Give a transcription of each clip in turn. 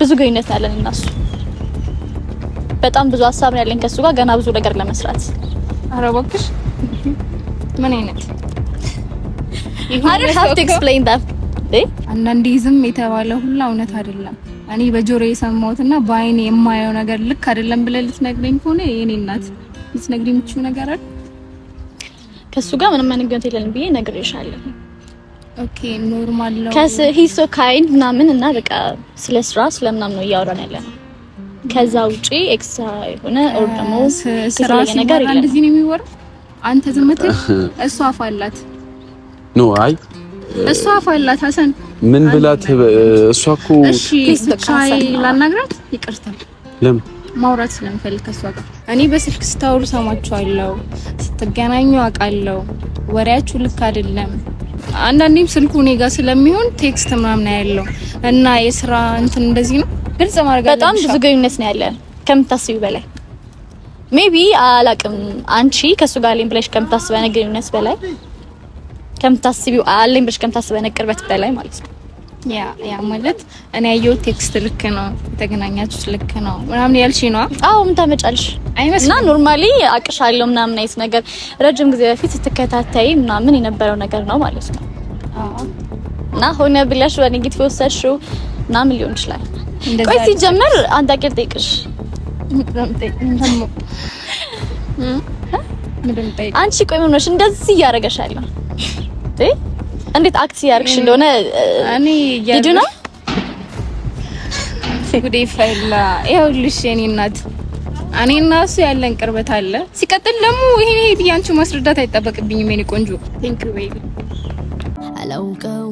ብዙ ግንኙነት ያለን እናሱ በጣም ብዙ ሀሳብ ነው ያለን ከሱ ጋር ገና ብዙ ነገር ለመስራት። ኧረ እባክሽ ምን አይነት I don't have to explain that. አንዳንዴ ዝም የተባለው ሁሉ እውነት አይደለም። እኔ በጆሮ የሰማሁትና በአይኔ የማየው ነገር ልክ አይደለም ብለህ ልትነግረኝ ከሆነ የኔ እናት ልትነግረኝ የምትችይው ነገር አይደል? ከሱ ጋር ምንም ግንኙነት የለንም ብዬ ነግሬሻለሁ። ኦኬ ኖርማል ነው። he's so kind ምናምን እና በቃ ስለ ስራ ስለምናምን ነው እያወራን ያለነው። ከዛ ውጪ ኤክስትራ የሆነ ኦር ደግሞ ስራ ነገር የለም። እንደዚህ ነው የሚወራው። አንተ ዝም ብትል እሷ አፋላት ኖ አይ እሷ አፋላት ሀሰን ምን ብላት እሷ እኮ እሺ ብቻዬ ላናግራት ይቅርታ ለምን ማውራት ስለምፈልግ ከሷ ጋር እኔ በስልክ ስታወሩ ሰማችኋለሁ ስትገናኙ አውቃለሁ ወሬያችሁ ልክ አይደለም አንዳንዴም ስልኩ እኔ ጋር ስለሚሆን ቴክስት ምናምን ያለው እና የስራ እንትን እንደዚህ ነው ግልጽ ማድረግ በጣም ብዙ ግንኙነት ነው ያለን ከምታስቢው በላይ ሜቢ አላቅም አንቺ ከሱ ጋር አለኝ ብለሽ ከምታስበው ግንኙነት በላይ ከምታስቢው አለኝ ብለሽ ከምታስበው ቅርበት በላይ ማለት ነው ያ ማለት እኔ ያየው ቴክስት ልክ ነው ተገናኛችሁ ልክ ነው ምናምን ያልሽ ነው አዎ ምን ታመጫለሽ እና ኖርማሊ አቅሻለሁ ምናምን አይነት ነገር ረጅም ጊዜ በፊት ስትከታታይ ምናምን የነበረው ነገር ነው ማለት ነው እና ሆነ ብለሽ በኔጌቲቭ ወሰድሽው ምናምን ሊሆን ይችላል ቆይ ሲጀመር አንድ አቅር ጠይቅሽ አንቺ ቆይ ምን ነሽ እንደዚህ ያረጋሻለሁ እንዴት አክት ያርክሽ እንደሆነ እኔ ይዱና ጉዴ ፈላ ይኸውልሽ የኔ እናት እኔና እሱ ያለን ቅርበት አለ ሲቀጥል ደግሞ ይሄ ቢያንቺ ማስረዳት አይጠበቅብኝም የኔ ቆንጆ ቴንክ ዩ ቤቢ አላውቀው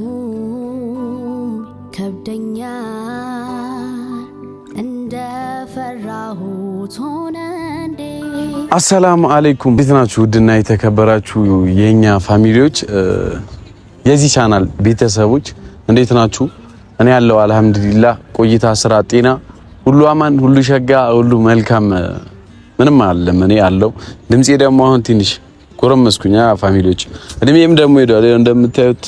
ከብደኛ እንደፈራሁት ሆነ እንዴ አሰላሙ አለይኩም እንዴት ናችሁ ውድና የተከበራችሁ የኛ ፋሚሊዎች የዚህ ቻናል ቤተሰቦች እንዴት ናችሁ? እኔ ያለው አልহামዱሊላህ ቆይታ ስራ ጤና ሁሉ አማን ሁሉ ሸጋ ሁሉ መልካም ምንም አይደለም እኔ ያለው ድምጼ ደግሞ አሁን ትንሽ ጎረመስኩኛ ፋሚሊዎች እድሜም ደግሞ ሄዷል እንደምታዩት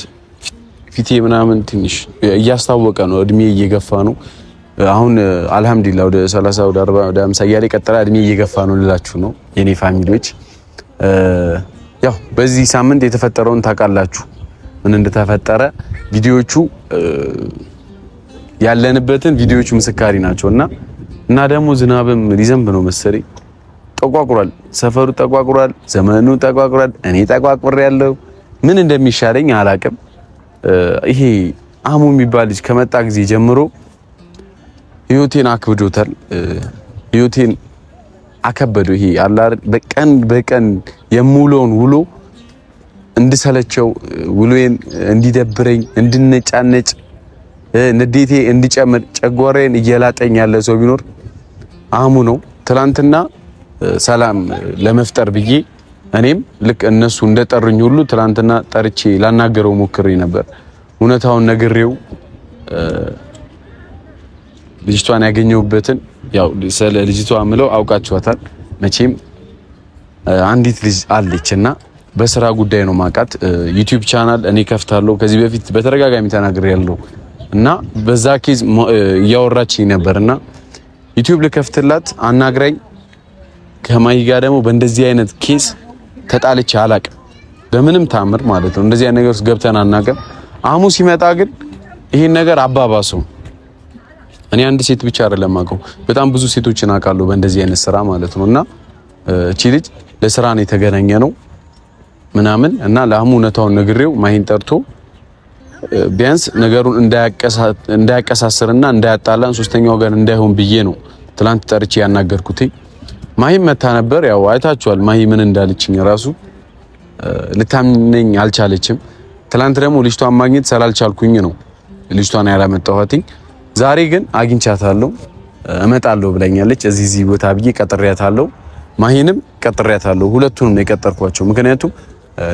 ፊቴ ምናምን ትንሽ እያስታወቀ ነው እድሜ እየገፋ ነው አሁን አልহামዱሊላህ ወደ 30 ወደ 40 ወደ 50 ያለ ቀጥራ እድሜ እየገፋ ነው ልላችሁ ነው የኔ ፋሚሊዎች ያው በዚህ ሳምንት የተፈጠረውን ታውቃላችሁ ምን እንደተፈጠረ ቪዲዮቹ ያለንበትን ቪዲዮቹ ምስካሪ ናቸውና እና ደግሞ ዝናብም ሊዘንብ ነው መሰለኝ ተቋቁሯል ሰፈሩ ተቋቁሯል ዘመኑ ተቋቁሯል እኔ ተቋቁሬ ያለው ምን እንደሚሻለኝ አላቅም ይሄ አሙ የሚባል ልጅ ከመጣ ጊዜ ጀምሮ ህይወቴን አክብዶታል ህይወቴን አከበደው ይሄ አላህ በቀን የሙሉውን ውሎ እንድሰለቸው ውሎዬን እንዲደብረኝ እንድነጫነጭ ንዴቴ እንዲጨምር ጨጓራዬን እየላጠኝ ያለ ሰው ቢኖር አሙ ነው ትላንትና ሰላም ለመፍጠር ብዬ እኔም ልክ እነሱ እንደጠሩኝ ሁሉ ትላንትና ጠርቼ ላናገረው ሞክሬ ነበር እውነታውን ነግሬው ልጅቷን ያገኘውበትን ያው ስለ ልጅቷ ምለው አውቃችኋታል መቼም አንዲት ልጅ አለችና በስራ ጉዳይ ነው ማቃት ዩቲዩብ ቻናል እኔ ከፍታለሁ ከዚህ በፊት በተረጋጋሚ ተናግሬያለሁ እና በዛ ኬዝ ያወራችኝ ነበርና ዩቲዩብ ለከፍትላት አናግራኝ ከማይ ጋር ደግሞ በእንደዚህ አይነት ኬዝ ተጣልቼ አላቅም በምንም ታምር ማለት ነው እንደዚህ አይነት ነገር ውስጥ ገብተን አናቀም አሙ ሲመጣ ግን ይሄን ነገር አባባሰው እኔ አንድ ሴት ብቻ አይደለም አውቀው በጣም ብዙ ሴቶችን አውቃለሁ በእንደዚህ አይነት ስራ ማለት ነውና እቺ ልጅ ለስራ ነው የተገናኘ ነው ምናምን እና ለአሙ ነታውን ነግሬው ማይን ጠርቶ ቢያንስ ነገሩን እንዳያቀሳስርና እንዳያጣላን ሶስተኛው ወገን እንዳይሆን ብዬ ነው ትላንት ጠርቼ ያናገርኩት ማይም መታ ነበር ያው አይታችኋል ማይ ምን እንዳለችኝ ራሱ ልታምነኝ አልቻለችም ትላንት ደግሞ ልጅቷን ማግኘት ስላልቻልኩኝ ነው ልጅቷን ያላመጣኋትኝ ዛሬ ግን አግኝቻታለሁ እመጣለሁ ብለኛለች እዚህ ቦታ ብዬ ቀጥሬያታለሁ ማይንም ቀጥሬያታለሁ ሁለቱንም ነው የቀጠርኳቸው ምክንያቱም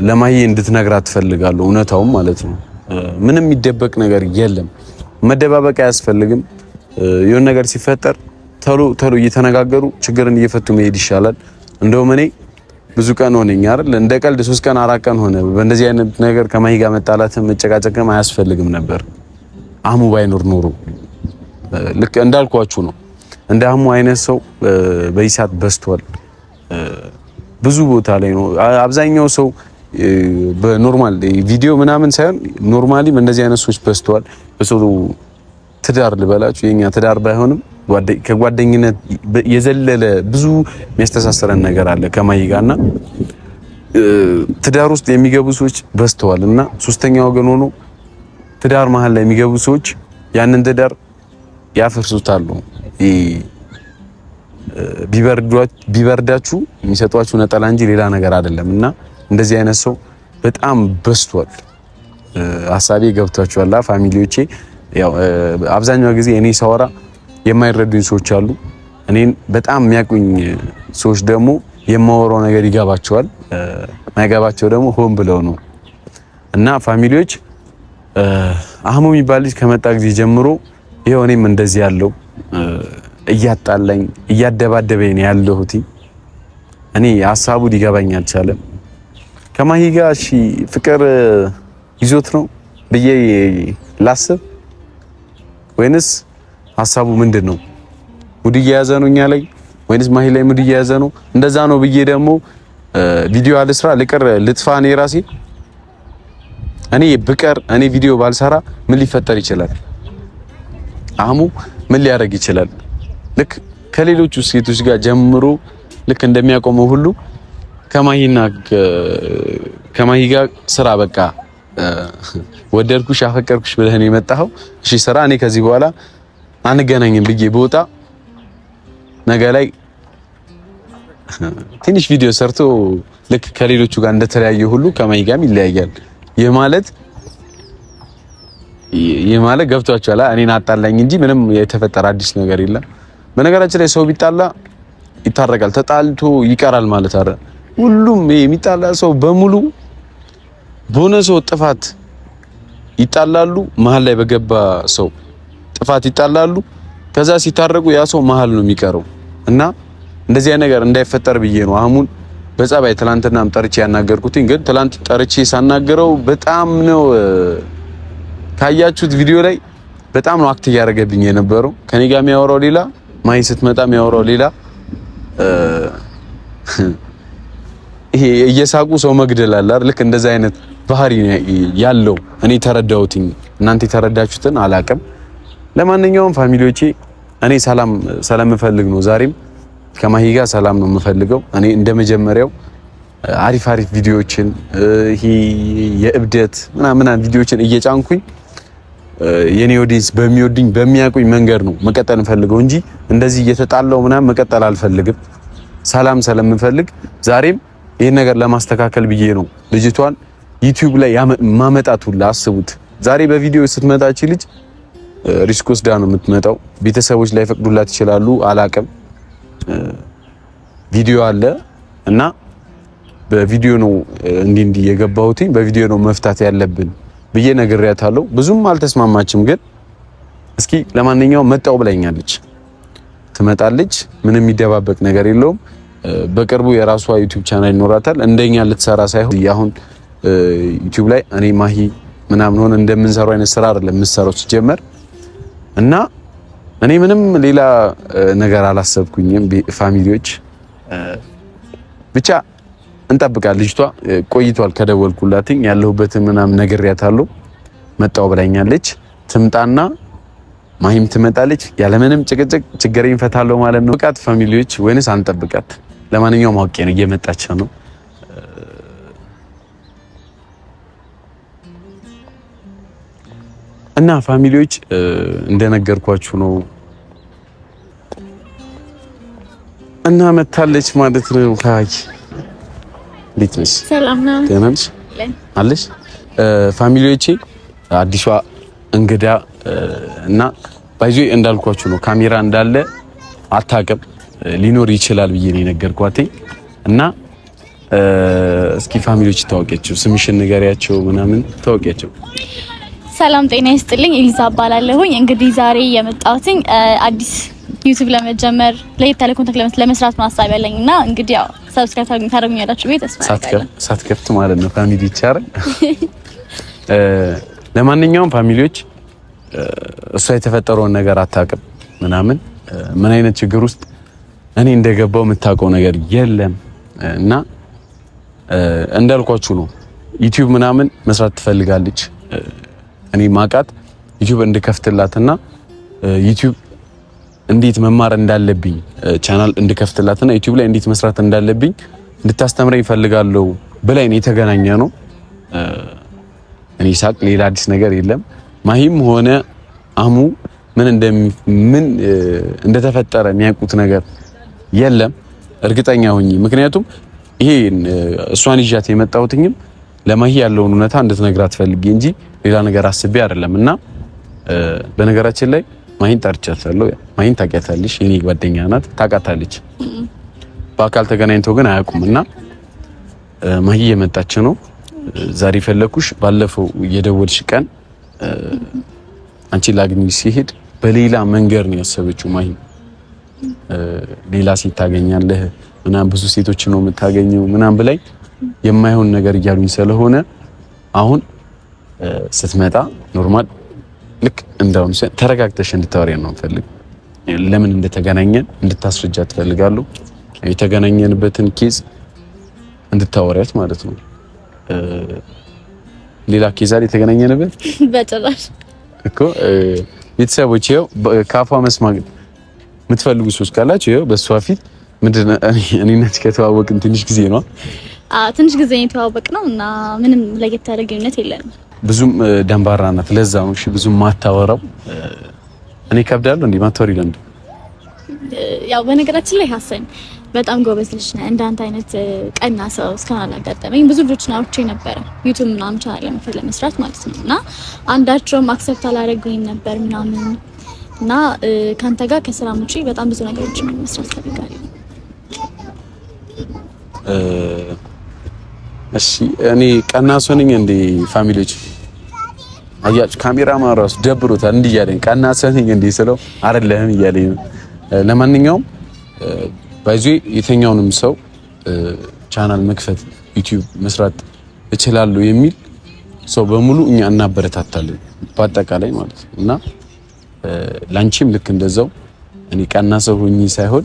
ለማይ እንድትነግራት ፈልጋለሁ እውነታውን ማለት ነው ምንም የሚደበቅ ነገር የለም መደባበቅ አያስፈልግም የሆነ ነገር ሲፈጠር ተሎ እየተነጋገሩ ችግርን እየፈቱ መሄድ ይሻላል እንደውም እኔ ብዙ ቀን ሆነኝ አይደል እንደ ቀልድ 3 ቀን 4 ቀን ሆነ በእንደዚህ አይነት ነገር ከማይ ጋር መጣላትም መጨቃጨቅም አያስፈልግም ነበር አሙ ባይኖር ኖሮ ልክ እንዳልኳችሁ ነው። እንደ አህሙ አይነት ሰው በይሳት በዝቷል። ብዙ ቦታ ላይ ነው አብዛኛው ሰው በኖርማል ቪዲዮ ምናምን ሳይሆን ኖርማሊም እንደዚህ አይነት ሰዎች በዝተዋል። በሰው ትዳር ልበላችሁ የኛ ትዳር ባይሆንም ከጓደኝነት የዘለለ ብዙ የሚያስተሳስረን ነገር አለ ከማሂ ጋርና ትዳር ውስጥ የሚገቡ ሰዎች በዝተዋልና ሶስተኛ ወገን ሆኖ ትዳር መሀል ላይ የሚገቡ ሰዎች ያንን ትዳር ያፈርሱታል። ቢበርዳችሁ የሚሰጧችሁ ነጠላ እንጂ ሌላ ነገር አይደለምና እንደዚህ አይነት ሰው በጣም በዝቷል። ሐሳቤ ገብቷችኋል ፋሚሊዎቼ? ያው አብዛኛው ጊዜ እኔ ሳወራ የማይረዱኝ ሰዎች አሉ። እኔን በጣም የሚያውቁኝ ሰዎች ደግሞ የማወራው ነገር ይገባቸዋል። ማይገባቸው ደግሞ ሆን ብለው ነው። እና ፋሚሊዎች አህሙ የሚባል ልጅ ከመጣ ጊዜ ጀምሮ ይሄው እኔም እንደዚህ ያለው እያጣላኝ እያደባደበኝ ያለሁት እኔ ሐሳቡ ሊገባኝ አልቻለም። ከማሂ ጋር እሺ ፍቅር ይዞት ነው ብዬ ላስብ ወይንስ ሐሳቡ ምንድነው? ሙድ እየያዘ ነው እኛ ላይ ወይንስ ማሂ ላይ ሙድ እየያዘ ነው? እንደዛ ነው ብዬ ደግሞ ቪዲዮ አልስራ ልጥፋ እኔ ራሴ እኔ ብቀር እኔ ቪዲዮ ባልሰራ ምን ሊፈጠር ይችላል? አህሙ ምን ሊያደርግ ይችላል? ልክ ከሌሎቹ ሴቶች ጋር ጀምሮ ልክ እንደሚያቆመው ሁሉ ከማሂ ጋር ስራ በቃ ወደድኩሽ አፈቀርኩሽ ብለህ ነው የመጣኸው። እሺ ስራ እኔ ከዚህ በኋላ አንገናኝም ብዬ ቦታ ነገ ላይ ትንሽ ቪዲዮ ሰርቶ ልክ ከሌሎቹ ጋር እንደተለያየ ሁሉ ከማሂ ጋርም ይለያያል። ይህ ማለት ገብቷችኋል? እኔን አጣላኝ እንጂ ምንም የተፈጠረ አዲስ ነገር የለም። በነገራችን ላይ ሰው ቢጣላ ይታረቃል፣ ተጣልቶ ይቀራል ማለት አይደል። ሁሉም የሚጣላ ሰው በሙሉ በሆነ ሰው ጥፋት ይጣላሉ፣ መሀል ላይ በገባ ሰው ጥፋት ይጣላሉ። ከዛ ሲታረቁ ያ ሰው መሀል ነው የሚቀረው እና እንደዚህ አይነት ነገር እንዳይፈጠር ብዬ ነው አህሙን በጸባይ ትላንትናም ጠርቼ ያናገርኩት። ግን ትላንት ጠርቼ ሳናገረው በጣም ነው ካያችሁት ቪዲዮ ላይ በጣም ነው አክት እያደረገብኝ የነበረው። ከኔ ጋር የሚያወራው ሌላ፣ ማሂ ስትመጣ የሚያወራው ሌላ። ይሄ እየሳቁ ሰው መግደል አለ አይደል? ልክ እንደዛ አይነት ባህሪ ያለው እኔ ተረዳሁትኝ። እናንተ የተረዳችሁትን አላቅም። ለማንኛውም ፋሚሊዎቼ እኔ ሰላም ስለምፈልግ ነው ዛሬም ከማሂ ጋር ሰላም ነው የምፈልገው። እኔ እንደመጀመሪያው አሪፍ ቪዲዮዎችን ይሄ የእብደት ምናምን ቪዲዮዎችን እየጫንኩኝ የኔ ኦዲየንስ በሚወድኝ በሚያቁኝ መንገድ ነው መቀጠል እንፈልገው እንጂ እንደዚህ እየተጣላው ምናምን መቀጠል አልፈልግም። ሰላም ስለምፈልግ ዛሬም ይሄን ነገር ለማስተካከል ብዬ ነው ልጅቷን ዩቲዩብ ላይ ማመጣት ሁላ አስቡት። ዛሬ በቪዲዮ ስትመጣች ልጅ ሪስክ ወስዳ ነው የምትመጣው። ቤተሰቦች ላይ ፈቅዱላት ይችላሉ፣ አላቅም። ቪዲዮ አለ እና በቪዲዮ ነው እንዲህ የገባሁት። በቪዲዮ ነው መፍታት ያለብን ብዬ ነግሬያታለሁ። ብዙም አልተስማማችም፣ ግን እስኪ ለማንኛውም መጣው ብላኛለች። ትመጣለች፣ ምንም የሚደባበቅ ነገር የለውም። በቅርቡ የራሷ ዩቲዩብ ቻናል ይኖራታል። እንደኛ ልትሰራ ሳይሆን አሁን ዩቲዩብ ላይ እኔ ማሂ ምናምን ሆነ እንደምንሰራው አይነት ስራ አይደለም የምትሰራው ሲጀመር እና እኔ ምንም ሌላ ነገር አላሰብኩኝም። ፋሚሊዎች ብቻ እንጠብቃለን። ልጅቷ ቆይቷል ከደወልኩላትኝ ያለሁበትን ምናምን ነግሬያታለሁ። መጣው ብላኛለች። ትምጣና ማሂም ትመጣለች። ያለምንም ጭቅጭቅ ችግሬን ፈታለሁ ማለት ነው። ብቃት ፋሚሊዎች ወይንስ አንጠብቃት? ለማንኛውም አውቄ ነው እየመጣች ነው። እና ፋሚሊዎች እንደነገርኳችሁ ነው እና መታለች ማለት ነው። ካይ እንዴት ነሽ? ሰላም ነው። ደህና ነሽ? አለሽ? ፋሚሊዎቼ አዲሷ እንግዳ እና ባይዞ እንዳልኳችሁ ነው። ካሜራ እንዳለ አታውቅም፣ ሊኖር ይችላል ብዬ ነው የነገርኳት። እና እስኪ ፋሚሊዎች ታወቂያቸው፣ ስምሽን ንገሪያቸው ምናምን ታወቂያቸው። ሰላም ጤና ይስጥልኝ። ኤሊዛ እባላለሁኝ። እንግዲህ ዛሬ የመጣሁትኝ አዲስ ዩቲዩብ ለመጀመር ለየት ያለ ኮንተንት ለመስራት ነው ሀሳብ ያለኝ እና እንግዲህ ያው ሰብስክራይብ ታደርጉኛላችሁ ቤት ሳትከፍት ማለት ነው ፋሚሊ ይቻላል። ለማንኛውም ፋሚሊዎች እሷ የተፈጠረውን ነገር አታውቅም። ምናምን ምን አይነት ችግር ውስጥ እኔ እንደገባው የምታውቀው ነገር የለም እና እንዳልኳችሁ ነው ዩቲዩብ ምናምን መስራት ትፈልጋለች። እኔ ማቃት ዩቲዩብ እንድከፍትላትና ዩቲዩብ እንዴት መማር እንዳለብኝ ቻናል እንድከፍትላትና ዩቲዩብ ላይ እንዴት መስራት እንዳለብኝ እንድታስተምረኝ ፈልጋለሁ ብላኝ ነው የተገናኘ ነው። እኔ ሳቅ ሌላ አዲስ ነገር የለም። ማሂም ሆነ አሙ ምን እንደተፈጠረ የሚያውቁት ነገር የለም እርግጠኛ ሆኜ። ምክንያቱም ይሄ እሷን ይዣት የመጣሁትኝም ለማሂ ያለውን እውነታ እንድትነግራት ፈልጌ እንጂ ሌላ ነገር አስቤ አይደለም። እና በነገራችን ላይ ማሂን ጠርቻታለሁ። ማሂን ታውቂያታለሽ፣ የኔ ጓደኛ ናት፣ ታውቃታለች። በአካል ተገናኝተው ግን አያውቁም። እና ማሂ የመጣች ነው ዛሬ ፈለኩሽ። ባለፈው የደወልሽ ቀን አንቺ ላግኝሽ ሲሄድ በሌላ መንገድ ነው ያሰበችው ማሂ። ሌላ ሴት ታገኛለህ ምናምን ብዙ ሴቶች ነው የምታገኘው ምናምን ብላይ የማይሆን ነገር እያሉኝ ስለሆነ አሁን ስትመጣ ኖርማል ልክ እንዳውም ተረጋግተሽ እንድታወሪ ነው ፈልግ። ለምን እንደተገናኘን እንድታስረጃት ፈልጋለሁ። የተገናኘንበትን ኬዝ እንድታወሪያት ማለት ነው። ሌላ ኬዝ አይደል የተገናኘንበት? በጭራሽ እኮ ቤተሰቦች ይኸው ካፏ መስማት የምትፈልጉ ሰዎች ካላችሁ ይኸው በሷ ፊት ምንድነው እኔና ከተዋወቅን ትንሽ ጊዜ ነው። ትንሽ ጊዜ የተዋወቅ ነው እና ምንም ለየት ያለ ግንኙነት የለንም። ብዙም ደንባራ ናት። ለዛ ነው እሺ ብዙም ማታወራው። እኔ ከብዳለሁ እንዴ ማታወሪ ለምንድን? ያው በነገራችን ላይ ሀሰን በጣም ጎበዝ ልጅ ነህ። እንዳንተ አይነት ቀና ሰው እስካሁን አላጋጠመኝ። ብዙ ልጆችን አውርቼ ነበረ ዩቲዩብ ምናምን ቻናል ለመስራት ማለት ነው እና አንዳቸውም አክሰፕት አላደረጉኝ ነበር ምናምን እና ካንተ ጋር ከስራ ውጪ በጣም ብዙ ነገሮችን መስራት ፈልጋለሁ። እሺ እኔ ቀና ሰው ነኝ እንዴ? ፋሚሊዎች አያችሁ ካሜራማን ራሱ ደብሮታል እንዲህ እያለኝ ቀና ሰው ነኝ እንዴ ስለው አይደለም እያለኝ ነው። ለማንኛውም ባይዚ የተኛውንም ሰው ቻናል መክፈት ዩቲዩብ መስራት እችላለሁ የሚል ሰው በሙሉ እኛ እናበረታታለን በአጠቃላይ ማለት ነው እና ላንቺም ልክ እንደዛው እኔ ቀና ሰው ሆኜ ሳይሆን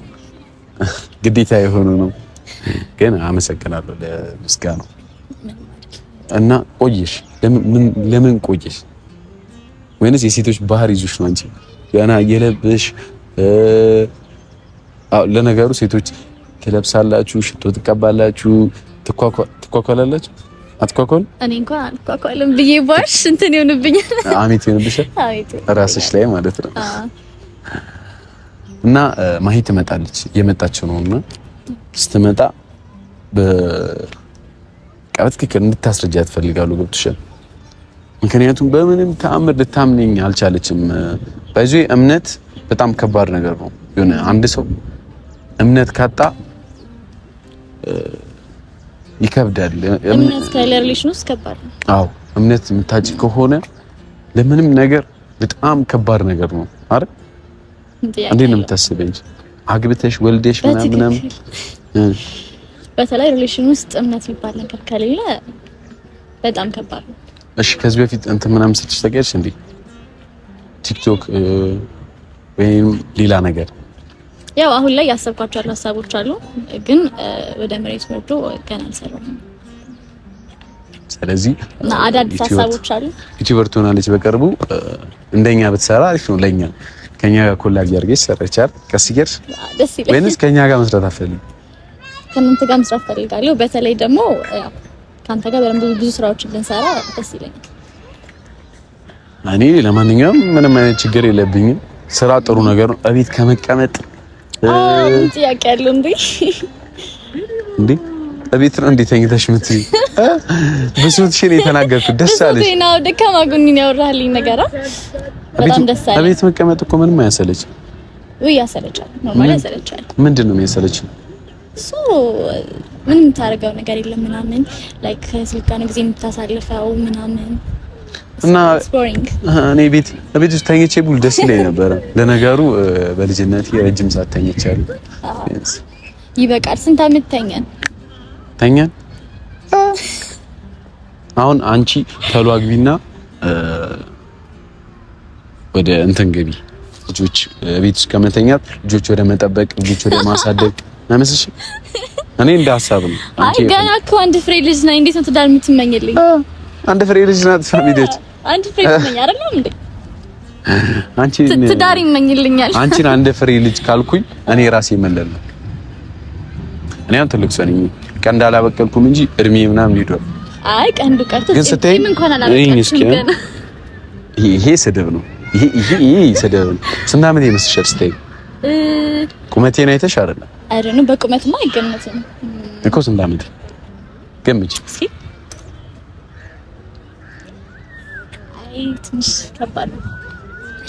ግዴታ የሆነ ነው። ግን አመሰግናለሁ ለምስጋናው እና ቆየሽ። ለምን ቆየሽ? ወይንስ የሴቶች ባህሪ ይዞሽ ነው አንቺ ገና እየለበሽ? ለነገሩ ሴቶች ትለብሳላችሁ፣ ሽቶ ትቀባላችሁ፣ ትኳኳላላችሁ። አትኳኳል? እኔ እንኳን አልኳኳልም ብዬ ባሽ እንትን ይሆንብኛል። አሜት ይሆንብሻል ራስሽ ላይ ማለት ነው። እና ማሂ ትመጣለች፣ እየመጣች ነውና ስትመጣ በትክክል እንድታስረጃት ፈልጋለሁ። ገብቶሻል? ምክንያቱም በምንም ተአምር ልታምነኝ አልቻለችም። ባይዞ እምነት በጣም ከባድ ነገር ነው። የሆነ አንድ ሰው እምነት ካጣ ይከብዳል። እምነት ከሪሌሽን ውስጥ ከባድ ነው። አዎ እምነት የምታጭ ከሆነ ለምንም ነገር በጣም ከባድ ነገር ነው አይደል? እንዴት ነው የምታስበኝ? አግብተሽ ወልደሽ ምናምን በተለይ ሪሌሽን ውስጥ እምነት የሚባል ነገር ከሌለ በጣም ከባድ ነው። እሺ ከዚህ በፊት እንትን ምናምን ስትሽ ታውቂያለሽ እንዴ? ቲክቶክ ወይም ሌላ ነገር? ያው አሁን ላይ ያሰብኳቸው ሀሳቦች አሉ፣ ግን ወደ መሬት ወርዶ ገና አልሰራሁም። ስለዚህ እና አዳዲስ ሀሳቦች አሉ። ዩቲዩበር ትሆናለች በቅርቡ። እንደኛ ብትሰራ አሪፍ ነው ለኛ። ከኛ ጋር ኮላጅ አድርገሽ ሰራቻል ቀስ ይገር ደስ ይላል። ወይንስ ከኛ ጋር መስራት አፈልግ? ከእናንተ ጋር መስራት ፈልጋለሁ። በተለይ ደግሞ ካንተ ጋር በደንብ ብዙ ስራዎችን ብንሰራ ደስ ይለኛል። እኔ ለማንኛውም ምንም አይነት ችግር የለብኝም። ስራ ጥሩ ነገር ነው። እቤት ከመቀመጥ ጥያቄ ያለው እንዴ? እቤት ነው እንዴ ተኝተሽ የምትይ? በሱትሽ ነው የተናገርኩት። ደስ አለሽ? ነው ደካማ ጎኒን ያወራልኝ ነገር በጣም ደስ አለኝ። እቤት መቀመጥ እኮ ምንም አያሰለችም። ወይ ያሰለቻል፣ ኖርማሊ ያሰለቻል። ምንድነው የሚያሰለችው? ምንም ታረጋው ነገር የለም ምናምን ላይክ ከስልክ ጋር ጊዜ የምታሳልፈው ምናምን እና እኔ ቤት ውስጥ ተኝቼ ቡል ደስ ይለኝ ነበር። ለነገሩ በልጅነት የረጅም ሰዓት ተኝቻለሁ። ይበቃል። ስንት አመት ተኛን? አሁን አንቺ ተሎ አግቢና ወደ እንትን ገቢ ልጆች ቤት ውስጥ ከመተኛት ልጆች ወደ መጠበቅ ልጆች ወደ ማሳደግ አይመስልሽ? እኔ እንደ ሀሳብ ነው። አይ ገና እኮ አንድ ፍሬ ልጅ ነኝ። እንዴት ነው ትዳር የምትመኝልኝ? አንድ ፍሬ ልጅ ናት ፋሚሊዎች። አንድ ፍሬ ነኝ አይደለም እንዴ? አንቺ ትዳር ይመኝልኛል። አንቺን አንድ ፍሬ ልጅ ካልኩኝ እኔ ራሴ መለል ነው። እኔ አንተ ትልቅ ሰው ነኝ። ቀንድ አላበቀልኩም እንጂ እድሜ ምናምን ሊዶር። አይ ቀንዱ ቀርቶ ምን እንኳን አላበቀልኩም ገና። ይሄ ስድብ ነው። ይሄ ስድብ ነው። ስንት ዓመት ይመስልሻል? ስታይ ቁመቴን አይተሽ አይደለ? አይደለም በቁመትማ አይገመትም እኮ። ስንት ዓመት ገምጪ እስኪ። አይ ትንሽ ከባድ ነው።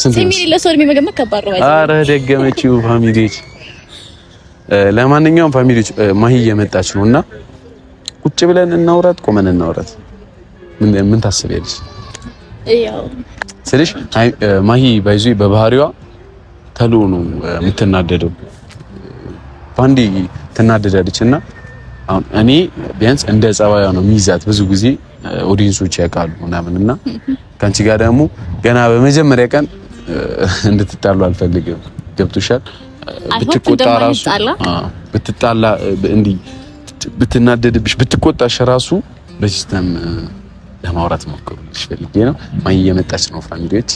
ሲሚሊ ለሰው እድሜ መገመት ከባድ ነው። አረ ደገመችው ፋሚሊዎች። ለማንኛውም ፋሚሊዎች ማሂ እየመጣች ነውና ቁጭ ብለን እናውራት፣ ቆመን እናውራት። ምን ታስቢያለሽ? ያው ስለሽ ማሂ ባይዙ በባህሪዋ ተሎ ነው የምትናደደው። ባንዲ ትናደዳለችና አሁን እኔ ቢያንስ እንደ ጸባያ ነው የሚይዛት ብዙ ጊዜ ኦዲየንሶች ያውቃሉ ምናምንና ካንቺ ጋር ደግሞ ገና በመጀመሪያ ቀን እንድትጣሉ አልፈልግም። ገብቶሻል? ብትቆጣ ራሱ ብትጣላ እንዲህ ብትናደድብሽ ብትቆጣሽ ራሱ በሲስተም ለማውራት ሞክሩልሽ ፈልጌ ነው። ማይ እየመጣች ነው ፋሚሊዎች።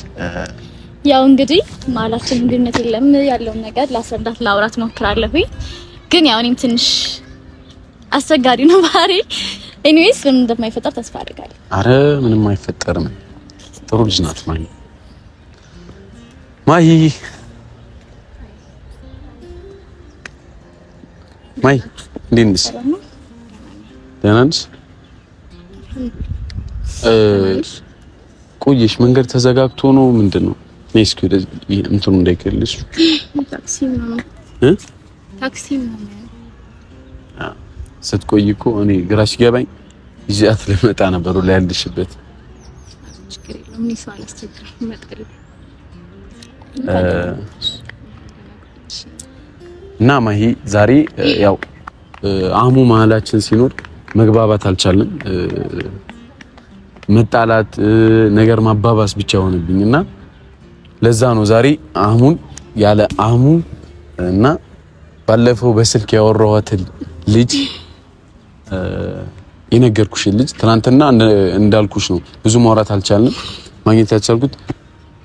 ያው እንግዲህ ማላችን ግንኙነት የለም ያለውን ነገር ላስረዳት ላውራት ሞክራለሁ። ግን ያው እኔም ትንሽ አስቸጋሪ ነው ባህሪ። ኤኒዌይስ ምንም እንደማይፈጠር ተስፋ አድርጋለሁ። አረ ምንም አይፈጠርም። ጥሩ ልጅ ናት ማይ። ማይ እንዴት ነሽ? ደህና ነሽ? ቆየሽ? መንገድ ተዘጋግቶ ነው ምንድን ነው? ነይ እስኪ ወደ እንትኑ እንዳይከልሽ። ታክሲ ነው። ስትቆይ እኮ እኔ ግራ ሲገባኝ ይዣት ልመጣ ነበር ላይ ያልሽበት። እና ማሂ ዛሬ ያው አህሙ መሀላችን ሲኖር መግባባት አልቻልንም። መጣላት ነገር ማባባስ ብቻ ሆነብኝና ለዛ ነው ዛሬ አህሙን ያለ አህሙ እና ባለፈው በስልክ ያወራኋትን ልጅ የነገርኩሽን ልጅ ትናንትና እንዳልኩሽ ነው። ብዙ ማውራት አልቻልንም። ማግኘት ያልቻልኩት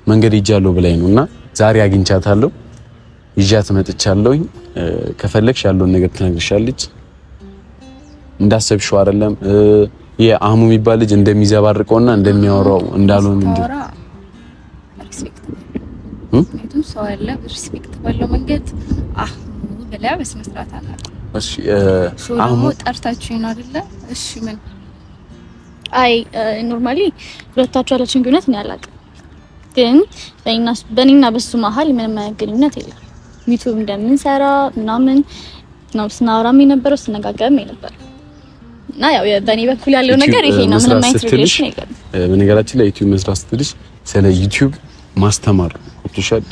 መንገድ ሄጃለሁ ብላኝ ነውና ዛሬ አግኝቻታለሁ። ይዣት መጥቻለሁ። ከፈለግሽ ያለውን ነገር ትነግርሻለች። እንዳሰብሽው አይደለም። የአህሙ የሚባል ልጅ እንደሚዘባርቀውና እንደሚያወራው እንዳልሆነ እንዴ ምክንያቱም ሰው ያለ ሪስፔክት ባለው መንገድ አህሙ ብላ በስነ ስርዓት አናውቅም። እሺ አህሙ ጠርታችሁ ነው አይደለ? እሺ ምን አይ ኖርማሊ ሁለታችሁ ያላችሁን ግንኙነት እኔ አላውቅም፣ ግን በእኔና በሱ መሀል ምንም አይነት ግንኙነት የለም። ዩቲዩብ እንደምንሰራ ምናምን ነው ስናወራም የነበረው ስነጋገርም የነበረው እና ያው በእኔ በኩል ያለው ነገር ይሄ ነው። ምንም አይነት ሪሌሽን የለም። በነገራችን ላይ ዩቲዩብ መስራት ስትልሽ ስለ ዩቲዩብ ማስተማር ወጥቷል።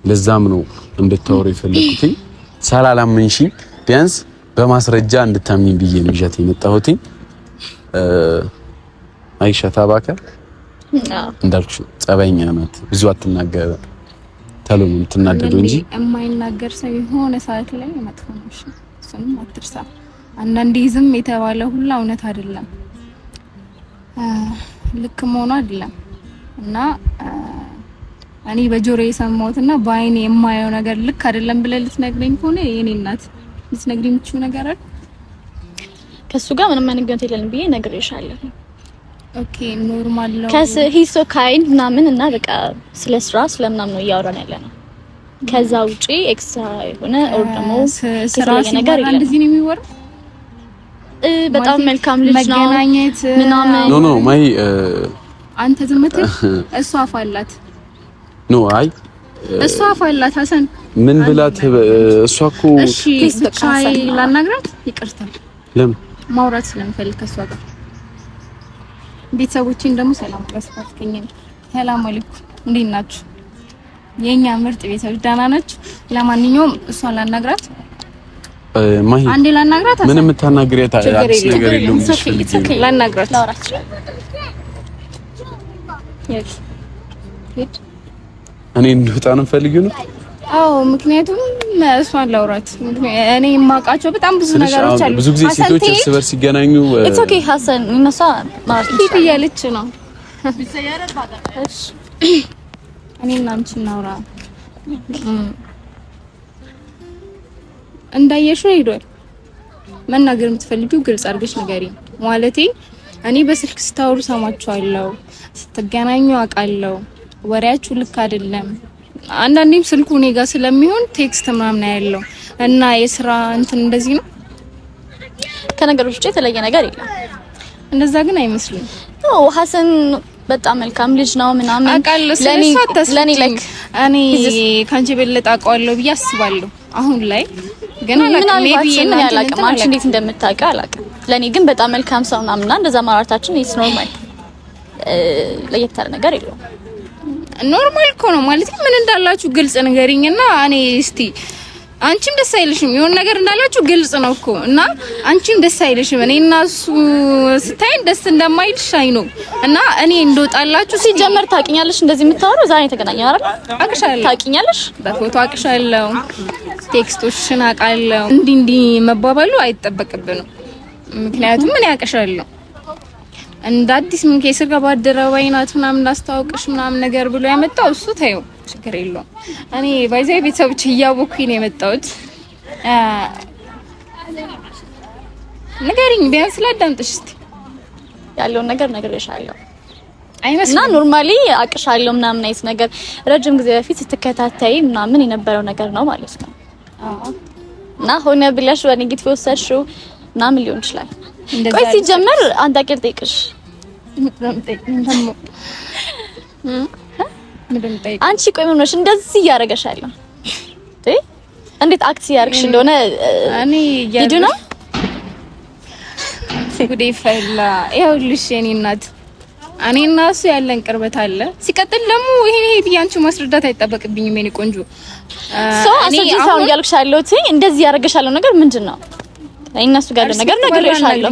ለዛም ነው እንድታወሪ የፈለኩት። ሳላላመንሽ ቢያንስ በማስረጃ እንድታምኝ ብዬ ነው ይዣት የመጣሁት። አይሻ ታባካ እንዳልኩሽ ጸባይኛ ናት። ብዙ አትናገር ተሎ ነው የምትናደደው እንጂ የማይናገር ሰው የሆነ ሰዓት ላይ መጥፎ ነው። እሱንም አትርሳ። አንዳንዴ ዝም የተባለ ሁሉ እውነት አይደለም፣ ልክ መሆኑ አይደለም። እና እኔ በጆሮዬ የሰማሁትና በአይኔ የማየው ነገር ልክ አይደለም ብለህ ልትነግረኝ ከሆነ የኔ እናት ልትነግረኝ የምትችይው ነገር አይደል? ከሱ ጋር ምንም አይነት ግንኙነት የለንም ብዬ ነግሬሻለሁ። ኦኬ ኖርማል ነው። ሂሶ ካይንድ ምናምን እና በቃ ስለ ስራ ስለምናምን ነው እያወራን ያለነው። ከዛ ውጪ ኤክስትራ የሆነ ኦር ደግሞ ስራ ነገር የለም። እንደዚህ ነው የሚወራው። በጣም መልካም ልጅ ነው መገናኘት ምናምን ኖ ማይ አንተ ዝም ብትል እሷ አፋላት ኖ አይ እሷ አፋላት ሀሰን ምን ብላት እሷ እኮ እሺ ብቻዬ ላናግራት ይቅርታ ለምን ማውራት ስለምፈልግ ከሷ ጋር ቤተሰቦቼን ደግሞ ሰላም አስፋፍከኝ። ሰላም አለይኩም እንዴት ናችሁ? የኛ ምርጥ ቤተሰቦች ደህና ናችሁ? ለማንኛውም እሷን ላናግራት ማሂ አንዴ ላናግራት። ምንም የምታናግሪያት አዲስ ነገር የለም። ላናግራት ላውራት እኔ እንድወጣ ነው ፈልጊው ነው? አዎ ምክንያቱም እሷን ላውራት እኔ የማውቃቸው በጣም ብዙ ነገሮች አሉ። ብዙ ጊዜ ሴቶች እርስ በርስ ሲገናኙ ኢትስ ኦኬ ሐሰን እነሷ ማለት እያለች ነው። እሺ እኔ እና አንቺ እናውራ። እንዳየሽው ሄዷል። መናገር የምትፈልጊው ግልጽ አድርገሽ ንገሪኝ። ማለቴ እኔ በስልክ ስታወሩ ሰማችኋለሁ፣ ስትገናኙ አውቃለሁ፣ ወሬያችሁ ልክ አይደለም። አንዳንዴም ስልኩ እኔ ጋር ስለሚሆን ቴክስት ምናምን ያለው እና የስራ እንትን እንደዚህ ነው። ከነገሮች ውጪ የተለየ ነገር የለም። እንደዛ ግን አይመስልም። አዎ ሐሰን በጣም መልካም ልጅ ነው ምናምን ለኔ ላይክ እኔ ካንቺ በለጠ አውቀዋለሁ ብዬ አስባለሁ አሁን ላይ ግን ሜቢ እና ያላቀም አንቺ እንዴት እንደምታውቂ አላውቅም። ለኔ ግን በጣም መልካም ሰው ምናምንና እንደዛ ማራታችን ኢስ ኖርማል ለየት ያለ ነገር የለውም። ኖርማል እኮ ነው ማለት ምን እንዳላችሁ ግልጽ ንገሪኝና እኔ እስቲ አንቺም ደስ አይልሽም የሆነ ነገር እንዳላችሁ ግልጽ ነው እኮ እና አንቺም ደስ አይልሽም እኔ እና እሱ ስታይን ደስ እንደማይልሽ አይ ነው እና እኔ እንደወጣላችሁ ሲጀመር ታውቂኛለሽ እንደዚህ የምታወራው ዛሬ ተገናኘን አይደል? አውቅሻለሁ። ታውቂኛለሽ በፎቶ አውቅሻለሁ፣ ቴክስቶችን አውቃለሁ። እንዲ መባባሉ አይጠበቅብንም ምክንያቱም ምን ያውቅሻለሁ እንደ አዲስ ምን ከስር ጋር ባደረባይ ናት ምናምን ላስተዋውቅሽ ምናምን ነገር ብሎ ያመጣው እሱ ታዩ ችግር የለውም። እኔ ባይዛይ ቤተሰቦች እያወኩኝ ነው የመጣሁት። ንገሪኝ ቢያንስ ላዳምጥሽ እስቲ ያለውን ነገር ነግሬሻለሁ አይመስልና ኖርማሊ አቅሻለሁ ምናምን አይነት ነገር ረጅም ጊዜ በፊት ስትከታተይ ምናምን የነበረው ነገር ነው ማለት ነው። እና ሆነ ብለሽ በኔጌቲቭ ወሰድሽው ምናምን ሊሆን ይችላል። ቆይ ሲጀመር አንድ አቀል ጠይቅሽ አንቺ ቆይ ምን ሆነሽ እንደዚህ እያደረገሻለሁ እንዴት አክት ያርክሽ እንደሆነ እኔ ይዱ ነው ጉዴ ፈላ ይኸውልሽ የኔ እናት እኔ እና እሱ ያለን ቅርበት አለ። ሲቀጥል ደግሞ ይሄ ቢያንቺ ማስረዳት አይጠበቅብኝም የኔ ቆንጆ እኔ አሁን ያልኩሽ ያለሁት እንደዚህ ያደረገሻለሁ ነገር ምንድነው? እነሱ ጋር ነገር ነግሬሻለሁ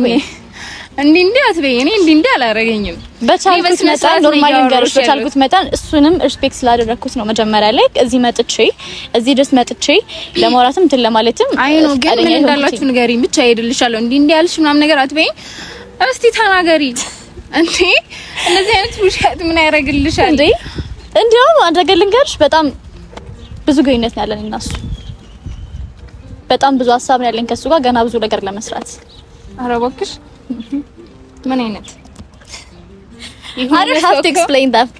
እንዴ አትበይ። እኔ እንዴ አላረገኝም። በቻልኩት መጠን ኖርማል እንገርሽ በቻልኩት መጠን እሱንም ሪስፔክት ስላደረኩት ነው መጀመሪያ ላይ እዚህ መጥቼ እዚህ ድረስ መጥቼ ለማውራትም እንትን ለማለትም አይ ነው ግን ምን እንዳላችሁ ንገሪኝ ብቻ ሄድልሻለሁ። እንዴ ያልሽ ምናምን ነገር አትበይ። እስቲ ተናገሪ እንዴ እንደዚህ አይነት ውሸት ምን ያደርግልሻል እንዴ? እንደው አንደገ ልንገርሽ በጣም ብዙ ግንኙነት ነው ያለን እና እሱ በጣም ብዙ ሀሳብ ነው ያለን ከሱ ጋር ገና ብዙ ነገር ለመስራት። ኧረ እባክሽ ምን አይነት I don't have to explain that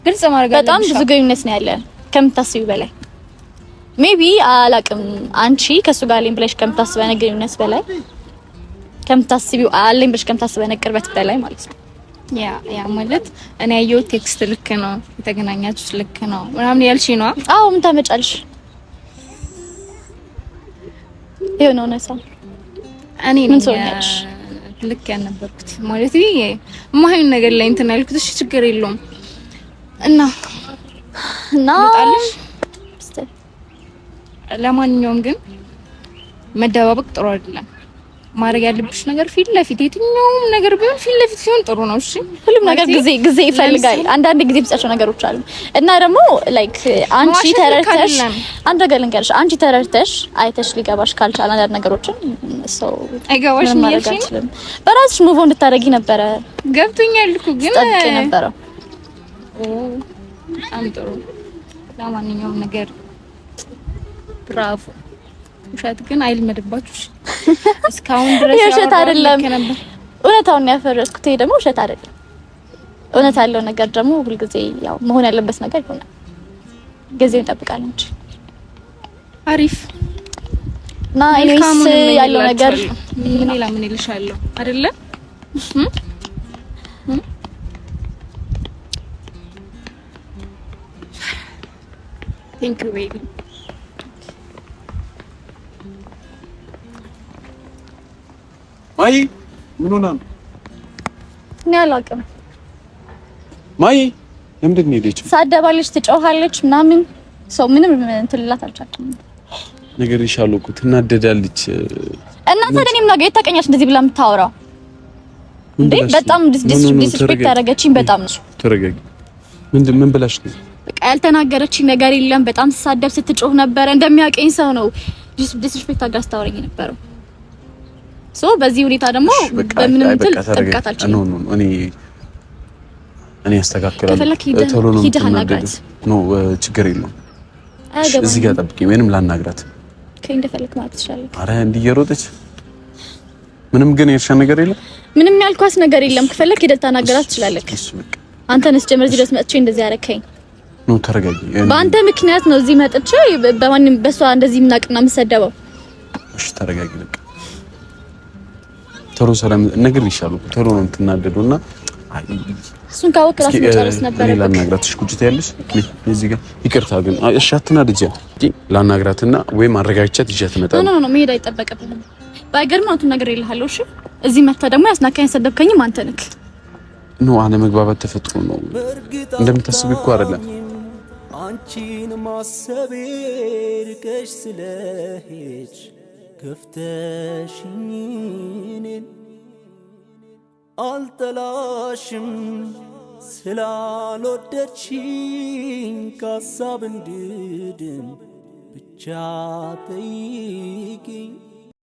ግልጽ ማድረግ በጣም ብዙ ግንኙነት ነው ያለን ከምታስቢው በላይ ሜቢ አላቅም አንቺ ከሱ ጋር አለኝ ብለሽ ከምታስበው ግንኙነት በላይ ከምታስቢው አለኝ ብለሽ ከምታስበው ቅርበት በላይ ማለት ነው። ያ ማለት እኔ ያየው ቴክስት ልክ ነው የተገናኛችሁት ልክ ነው ምናምን ያልሽ ነው። አዎ ምን ታመጫለሽ? የሆነ ነው እኔ ምን ሶኛሽ ልክ ያነበርኩት ማለት ማይን ነገር ላይ እንትን ያልኩት እሺ ችግር የለውም እና ታልሽ ለማንኛውም ግን መደባበቅ ጥሩ አይደለም። ማድረግ ያለብሽ ነገር ፊት ለፊት የትኛውም ነገር ቢሆን ፊት ለፊት ሲሆን ጥሩ ነው። እሺ ሁሉም ነገር ጊዜ ይፈልጋል። አንዳንድ ጊዜ ብቻቸው ነገሮች አሉ እና ደግሞ ላይክ አንቺ ተረድተሽ አንድ ነገር ልንገርሽ አንቺ ተረድተሽ አይተሽ ሊገባሽ ካልቻለ አንዳንድ ነገሮችን ሰው አይገባሽም ይልሽኝ በራስሽ ሙቭ እንድታደርጊ ነበረ ገብቶኛል እኮ ግን ጠብቄ ነበረ። በጣም ጥሩ። ለማንኛውም ነገር ብራቮ። ውሸት ግን አይልመድባችሁ። እስካሁን ድረስ ውሸት አይደለም እውነታውን ያፈረስኩት። ይሄ ደግሞ ውሸት አይደለም። እውነት ያለው ነገር ደግሞ ሁልጊዜ ያው መሆን ያለበት ነገር ይሆናል። ጊዜውን እንጠብቃለን እንጂ አሪፍ ና ኢኒስ ያለው ነገር ምን ይልሻለሁ አይደለ? Thank you baby. ማይ ምን ሆነ ነው? እኔ አላውቅም። ማይ ለምንድን ነው የሄደችው? ሳደባለች፣ ትጮሃለች ምናምን ሰው ምንም እንትልላት አልቻልኩም። ነገር ይሻለው እኮ ትናደዳለች። እና ታዲያ እኔም ነገ የታቀኛች እንደዚህ ብላ የምታወራው እንዴ? በጣም ዲስሪስፔክት ያደረገችኝ በጣም ነው። ተረጋጊ ምን ብለሽ ነው? በቃ ያልተናገረችኝ ነገር የለም። በጣም ተሳደብ ስትጮህ ነበር። እንደሚያቀኝ ሰው ነው ዲስሪስፔክት አጋስታወረኝ ነበረው። በዚህ ሁኔታ ደግሞ በምንም እንትን ጥብቃታች ነው እኔ አስተካክላለሁ። ቶሎ ነው ነው ችግር የለውም። እዚህ ጋር ጠብቂ ወይንም ላናግራት እንደፈለክ ማለት ትችላለህ። አረ እንዲየሮጠች ምንም ግን የርሻ ነገር የለም። ምንም ያልኳስ ነገር የለም። ከፈለክ ሄደህ ታናገራት ትችላለህ። አንተ ነስ ጀመር እዚህ ድረስ መጥቼ እንደዚህ ያረከኝ ነው። ተረጋጊ። በአንተ ምክንያት ነው እዚህ መጥቼ በማንም በሷ እንደዚህ ምናቅና መሰደበው። እሺ ተረጋጊ። በቃ ቶሎ ሰላም ነገር ይሻላል። ቶሎ ነው የምትናደዱና እሱን ካወቅ ራስ መጨረስ ነበር። ላናግራትሽ ቁጭት ያለሽ እዚህ ጋር ይቅርታ ግን እሺ አትናደጂ። ላናግራትና ወይ ማረጋግጫት ይዣት እመጣለሁ። ኖ መሄድ አይጠበቅብኝም። ባይገርም አንተ ነገር ይልሃለሁ። እሺ እዚህ መጣ ደግሞ ያስናካኝ ሰደብከኝም አንተ ነህ። ኖ አለመግባባት ተፈጥሮ ነው። እንደምታስብ እኮ አይደለም። አንቺን ማሰቤ ርቀሽ ስለሄድሽ ከፍተሽኝ እኔን አልጠላሽም ስላልወደድሽኝ ከሀሳብ እንድድን ብቻ ጠይቂኝ